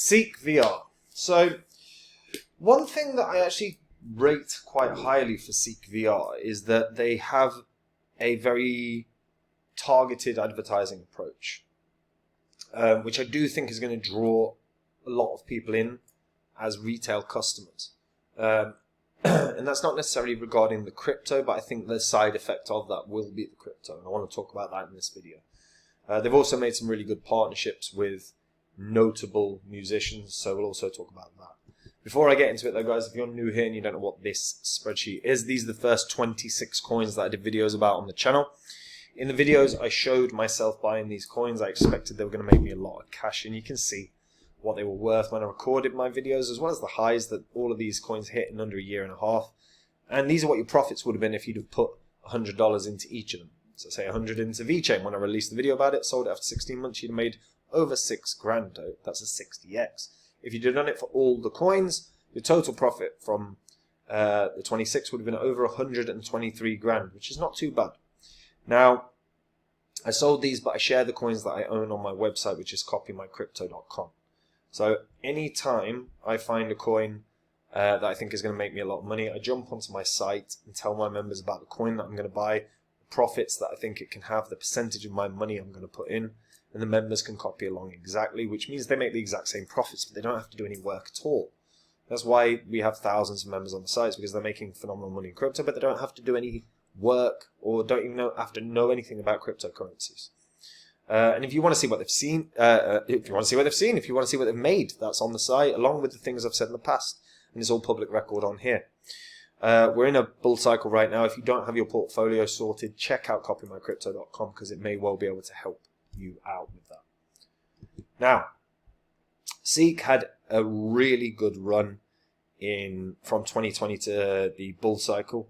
Ceek VR. So, one thing that I actually rate quite highly for Ceek VR is that they have a very targeted advertising approach, which I do think is going to draw a lot of people in as retail customers. And that's not necessarily regarding the crypto, but I think the side effect of that will be the crypto. And I want to talk about that in this video. They've also made some really good partnerships with notable musicians, so we'll also talk about that. Before I get into it though, guys, if you're new here and you don't know what this spreadsheet is, these are the first 26 coins that I did videos about on the channel. In the videos, I showed myself buying these coins. I expected they were going to make me a lot of cash, and you can see what they were worth when I recorded my videos, as well as the highs that all of these coins hit in under a year and a half. And these are what your profits would have been if you'd have put $100 into each of them. So say 100 into VeChain. When I released the video about it, sold it after 16 months, you'd have made over 6 grand. That's a 60x. If you'd have done it for all the coins, your total profit from the 26 would have been over 123 grand, which is not too bad. Now, I sold these, but I share the coins that I own on my website, which is copymycrypto.com. So anytime I find a coin that I think is going to make me a lot of money, I jump onto my site and tell my members about the coin that I'm going to buy, the profits that I think it can have, the percentage of my money I'm going to put in, and the members can copy along exactly, which means they make the exact same profits, but they don't have to do any work at all. That's why we have thousands of members on the sites, because they're making phenomenal money in crypto, but they don't have to do any work or don't even have to know anything about cryptocurrencies. And if you want to see what they've seen, if you want to see what they've made, that's on the site, along with the things I've said in the past. And it's all public record on here. We're in a bull cycle right now. If you don't have your portfolio sorted, check out copymycrypto.com, because it may well be able to help you out with that. Now, Ceek had a really good run from 2020 to the bull cycle.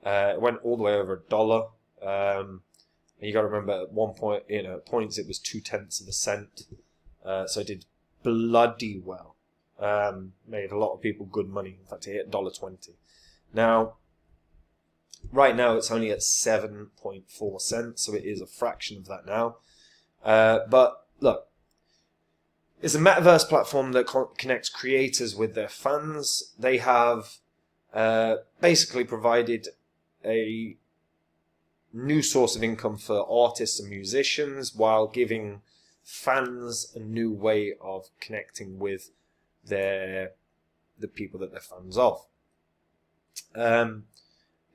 It went all the way over $1. And you got to remember, at one point, points it was 0.2 of a cent. So it did bloody well. Made a lot of people good money. In fact, it hit $1.20. Now, right now it's only at 7.4 cents, so it is a fraction of that now. But look, it's a metaverse platform that connects creators with their fans. They have basically provided a new source of income for artists and musicians, while giving fans a new way of connecting with the people that they're fans of.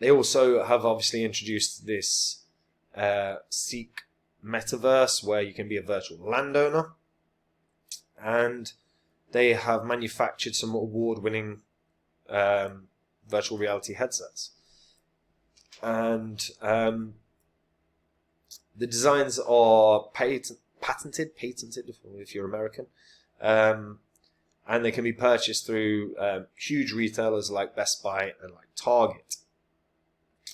They also have obviously introduced this Ceek metaverse, where you can be a virtual landowner, and they have manufactured some award-winning virtual reality headsets. And the designs are patented if you're American, and they can be purchased through huge retailers like Best Buy and like Target.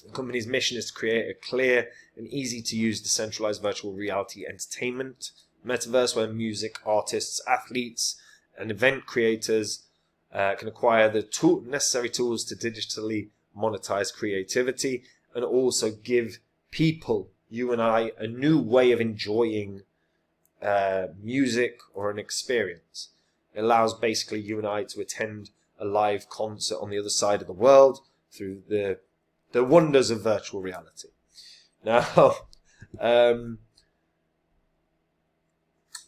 The company's mission is to create a clear and easy to use decentralized virtual reality entertainment metaverse where music artists, athletes, and event creators can acquire the necessary tools to digitally monetize creativity, and also give people, you and I, a new way of enjoying music or an experience. It allows basically you and I to attend a live concert on the other side of the world through the wonders of virtual reality. Now,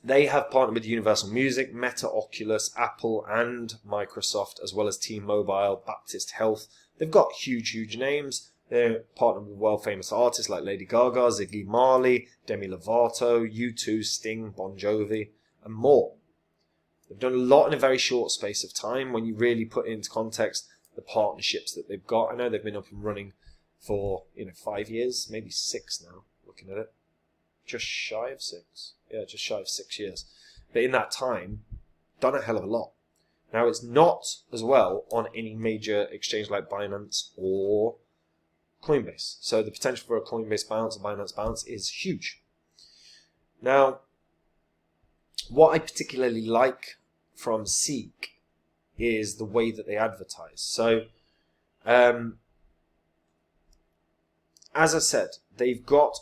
they have partnered with Universal Music, Meta, Oculus, Apple, and Microsoft, as well as T-Mobile, Baptist Health. They've got huge names. They're partnered with world-famous artists like Lady Gaga, Ziggy Marley, Demi Lovato, U2, Sting, Bon Jovi, and more. They've done a lot in a very short space of time when you really put into context the partnerships that they've got. I know they've been up and running for 5 years, maybe 6 now, looking at it. Just shy of 6. Yeah, just shy of 6 years. But in that time, done a hell of a lot. Now, it's not as well on any major exchange like Binance or Coinbase. So the potential for a Coinbase bounce, a Binance bounce is huge. Now, what I particularly like from Ceek is the way that they advertise. So, as I said, they've got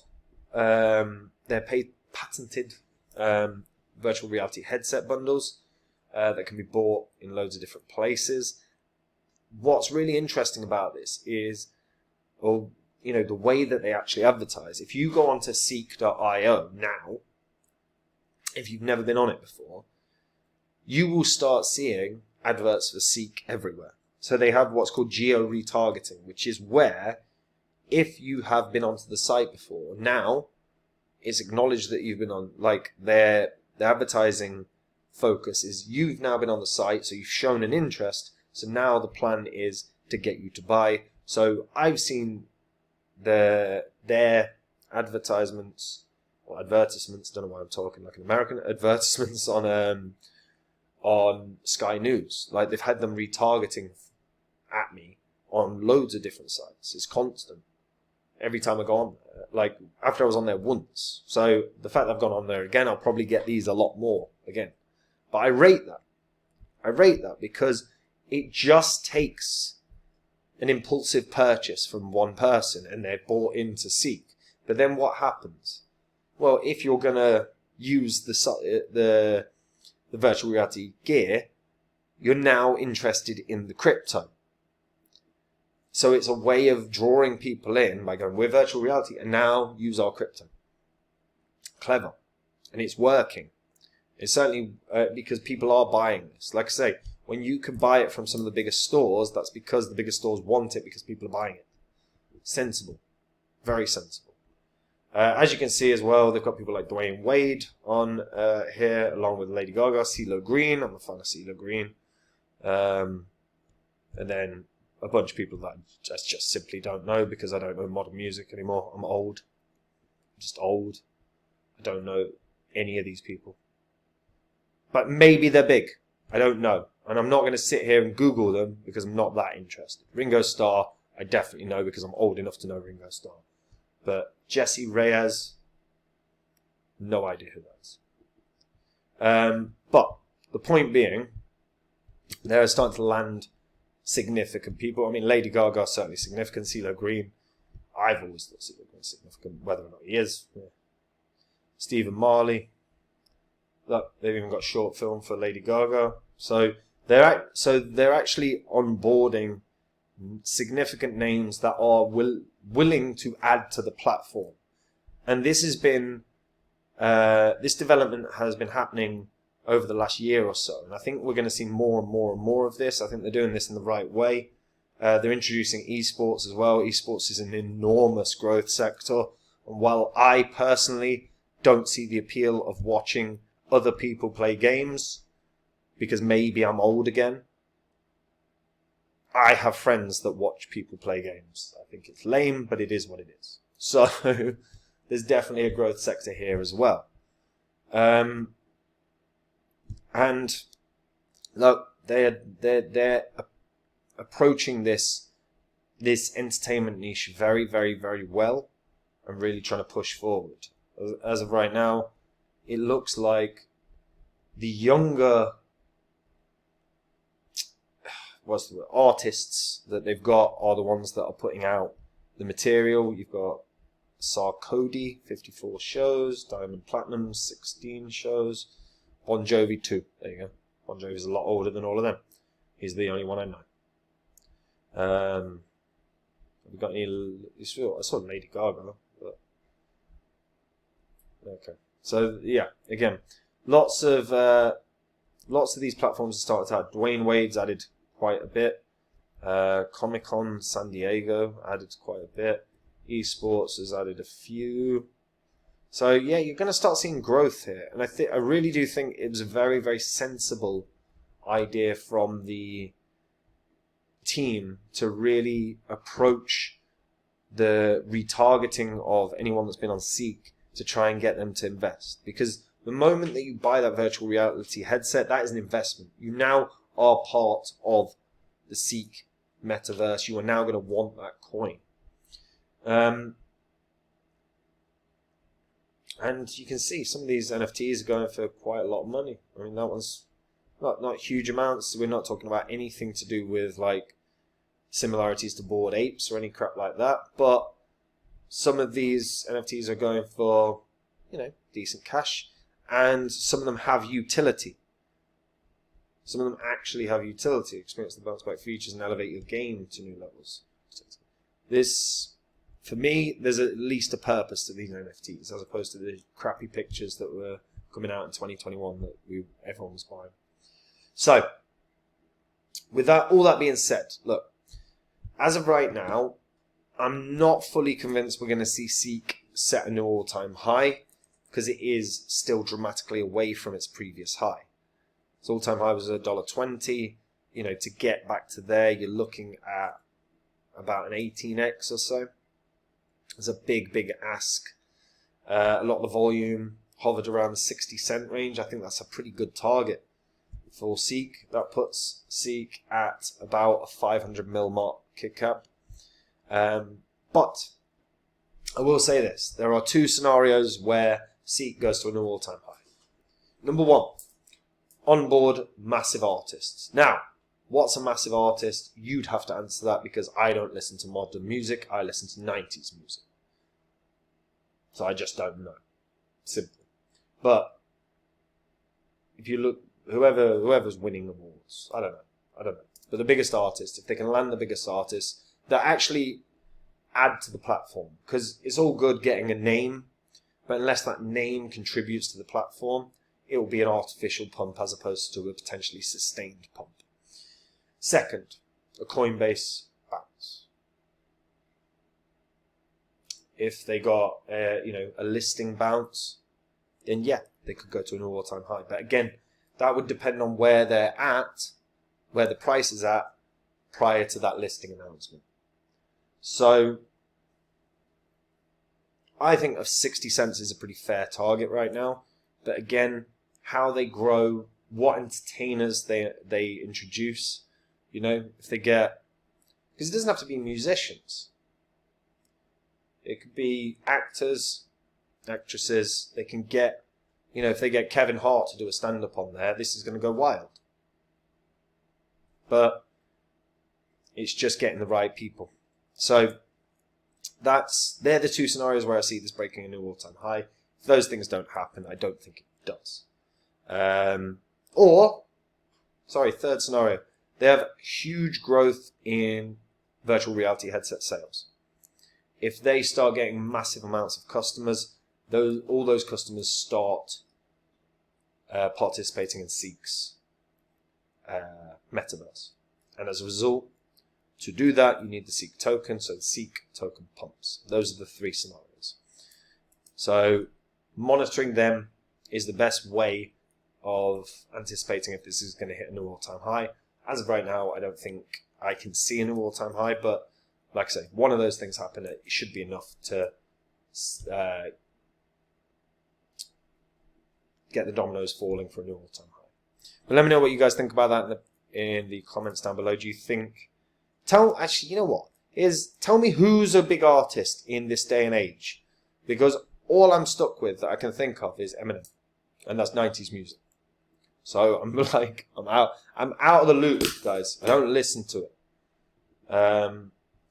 their patented virtual reality headset bundles. that can be bought in loads of different places. What's really interesting about this is, well, the way that they actually advertise. If you go onto Ceek.io now, if you've never been on it before, you will start seeing adverts for Ceek everywhere. So they have what's called geo-retargeting, which is where, if you have been onto the site before, now it's acknowledged that you've been on, like, their advertising focus is you've now been on the site, so you've shown an interest, so now the plan is to get you to buy. So I've seen their advertisements, or advertisements, don't know why I'm talking like an American, advertisements on Sky News. Like, they've had them retargeting at me on loads of different sites. It's constant. Every time I go on there. Like, after I was on there once. So the fact that I've gone on there again, I'll probably get these a lot more again. But I rate that. I rate that because it just takes an impulsive purchase from one person and they're bought into Ceek. But then what happens? Well, if you're going to use the virtual reality gear, you're now interested in the crypto. So it's a way of drawing people in by going, we're virtual reality, and now use our crypto. Clever. And it's working. It's certainly because people are buying this. Like I say, when you can buy it from some of the biggest stores, that's because the biggest stores want it because people are buying it. Sensible. Very sensible. As you can see as well, they've got people like Dwayne Wade on here, along with Lady Gaga, CeeLo Green. I'm a fan of CeeLo Green. And then a bunch of people that I just simply don't know because I don't know modern music anymore. I'm old. I'm just old. I don't know any of these people. But maybe they're big. I don't know. And I'm not going to sit here and Google them because I'm not that interested. Ringo Starr, I definitely know because I'm old enough to know Ringo Starr. But Jesse Reyes, no idea who that is. But the point being, they're starting to land significant people. I mean, Lady Gaga certainly significant. CeeLo Green, I've always thought CeeLo Green significant, whether or not he is. Yeah. Stephen Marley. Look, they've even got a short film for Lady Gaga. So they're actually onboarding significant names that are willing to add to the platform, and this has been this development has been happening over the last year or so, and I think we're going to see more and more and more of this. I think they're doing this in the right way. They're introducing esports as well. Esports is an enormous growth sector, and while I personally don't see the appeal of watching other people play games, because maybe I'm old again, I have friends that watch people play games. I think it's lame, but it is what it is. So there's definitely a growth sector here as well. And look, they're approaching this entertainment niche very, very, very well, and really trying to push forward. As of right now, it looks like the younger artists that they've got are the ones that are putting out the material. You've got Sarkodie, 54 shows, Diamond Platinum, 16 shows, Bon Jovi 2. There you go. Bon Jovi's a lot older than all of them. He's the only one I know. Have we got any? I saw Lady Gaga, but okay. So yeah, again, lots of these platforms have started to add. Dwayne Wade's added quite a bit. Comic-Con San Diego added quite a bit. Esports has added a few. So yeah, you're going to start seeing growth here, and I really do think it was a very, very sensible idea from the team to really approach the retargeting of anyone that's been on Ceek to try and get them to invest. Because the moment that you buy that virtual reality headset, that is an investment. You now are part of the Ceek metaverse. You are now going to want that coin. And you can see some of these NFTs are going for quite a lot of money. I mean, that one's not huge amounts. We're not talking about anything to do with like similarities to Bored Apes or any crap like that. But some of these NFTs are going for, decent cash, and some of them have utility. Some of them actually have utility, experience the bounce back features, and elevate your game to new levels. This, for me, there's at least a purpose to these NFTs, as opposed to the crappy pictures that were coming out in 2021 that everyone was buying. So, with that, all that being said, look, as of right now, I'm not fully convinced we're going to see Ceek set a new all-time high, because it is still dramatically away from its previous high. Its all-time high was $1.20. You know, to get back to there, you're looking at about an 18x or so. It's a big ask. A lot of the volume hovered around the 60-cent range. I think that's a pretty good target for Ceek. That puts Ceek at about a 500 mil market cap. But I will say this. There are two scenarios where Ceek goes to a new all-time high. Number one, onboard massive artists. Now, what's a massive artist? You'd have to answer that, because I don't listen to modern music. I listen to 90s music. So I just don't know. Simple. But if you look, whoever's winning awards, I don't know. But the biggest artist, if they can land the biggest artist, that actually add to the platform. Because it's all good getting a name, but unless that name contributes to the platform, it will be an artificial pump as opposed to a potentially sustained pump. Second, a Coinbase bounce. If they got a listing bounce, then yeah, they could go to an all-time high. But again, that would depend on where they're at, where the price is at prior to that listing announcement. So I think of 60 cents is a pretty fair target right now. But again, how they grow, what entertainers they introduce, if they get, because it doesn't have to be musicians. It could be actors, actresses. They can get, if they get Kevin Hart to do a stand-up on there, this is going to go wild. But it's just getting the right people. So they're the two scenarios where I see this breaking a new all-time high. If those things don't happen, I don't think it does. Third scenario. They have huge growth in virtual reality headset sales. If they start getting massive amounts of customers, all those customers start participating in Ceek's metaverse. And as a result, to do that, you need the Ceek token, so the Ceek token pumps. Those are the three scenarios. So monitoring them is the best way of anticipating if this is going to hit a new all-time high. As of right now, I don't think I can see a new all-time high, but like I say, one of those things happen, it should be enough to get the dominoes falling for a new all-time high. But let me know what you guys think about that in the comments down below. Do you think... Actually, you know what? Tell me who's a big artist in this day and age. Because all I'm stuck with that I can think of is Eminem. And that's 90s music. So I'm out of the loop, guys. I don't listen to it.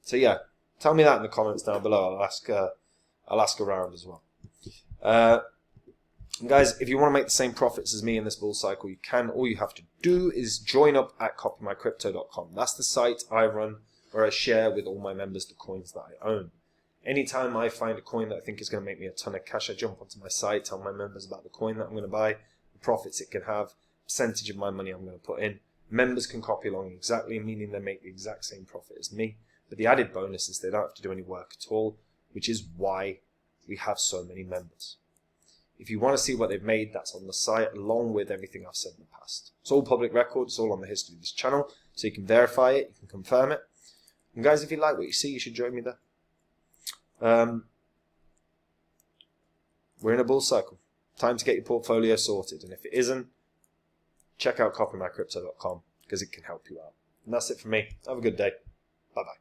So yeah, tell me that in the comments down below. I'll ask around as well. Guys, if you want to make the same profits as me in this bull cycle, you can. All you have to do is join up at copymycrypto.com. That's the site I run where I share with all my members the coins that I own. Anytime I find a coin that I think is going to make me a ton of cash, I jump onto my site, tell my members about the coin that I'm going to buy, the profits it can have, percentage of my money I'm going to put in. Members can copy along exactly, meaning they make the exact same profit as me. But the added bonus is they don't have to do any work at all, which is why we have so many members. If you want to see what they've made, that's on the site, along with everything I've said in the past. It's all public record, it's all on the history of this channel, so you can verify it, you can confirm it. And guys, if you like what you see, you should join me there. We're in a bull cycle. Time to get your portfolio sorted, and if it isn't, check out copymycrypto.com, because it can help you out. And that's it for me. Have a good day. Bye-bye.